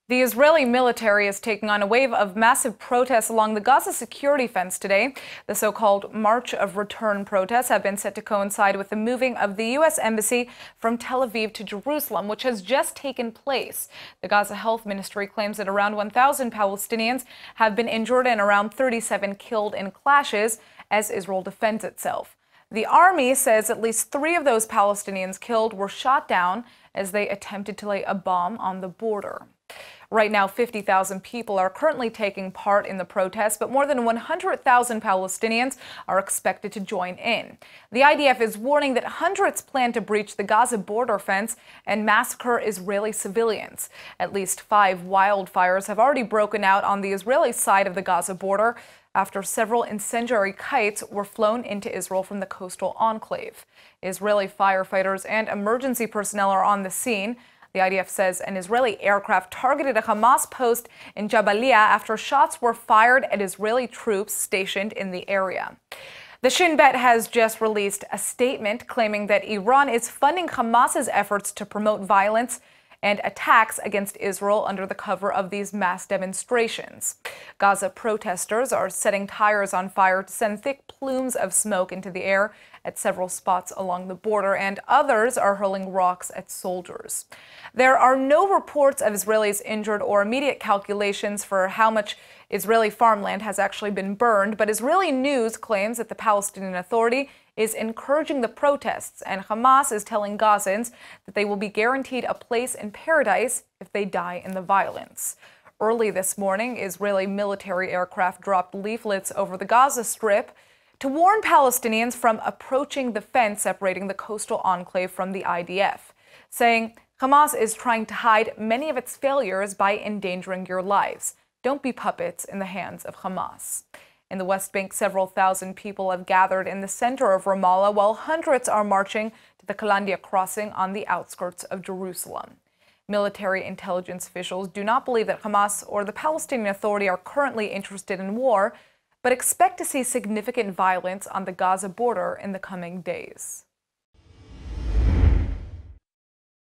The Israeli military is taking on a wave of massive protests along the Gaza security fence today. The so-called March of Return protests have been set to coincide with the moving of the U.S. Embassy from Tel Aviv to Jerusalem, which has just taken place. The Gaza Health Ministry claims that around 1,000 Palestinians have been injured and around 37 killed in clashes as Israel defends itself. The army says at least 3 of those Palestinians killed were shot down as they attempted to lay a bomb on the border. Right now, 50,000 people are currently taking part in the protests, but more than 100,000 Palestinians are expected to join in. The IDF is warning that hundreds plan to breach the Gaza border fence and massacre Israeli civilians. At least 5 wildfires have already broken out on the Israeli side of the Gaza border after several incendiary kites were flown into Israel from the coastal enclave. Israeli firefighters and emergency personnel are on the scene. The IDF says an Israeli aircraft targeted a Hamas post in Jabalia after shots were fired at Israeli troops stationed in the area. The Shin Bet has just released a statement claiming that Iran is funding Hamas's efforts to promote violence and attacks against Israel under the cover of these mass demonstrations. Gaza protesters are setting tires on fire to send thick plumes of smoke into the air at several spots along the border, and others are hurling rocks at soldiers. There are no reports of Israelis injured or immediate calculations for how much Israeli farmland has actually been burned, but Israeli news claims that the Palestinian Authority is encouraging the protests, and Hamas is telling Gazans that they will be guaranteed a place in paradise if they die in the violence. Early this morning, Israeli military aircraft dropped leaflets over the Gaza Strip to warn Palestinians from approaching the fence separating the coastal enclave from the IDF, saying Hamas is trying to hide many of its failures by endangering your lives. Don't be puppets in the hands of Hamas. In the West Bank, several thousand people have gathered in the center of Ramallah, while hundreds are marching to the Kalandia crossing on the outskirts of Jerusalem. Military intelligence officials do not believe that Hamas or the Palestinian Authority are currently interested in war, but expect to see significant violence on the Gaza border in the coming days.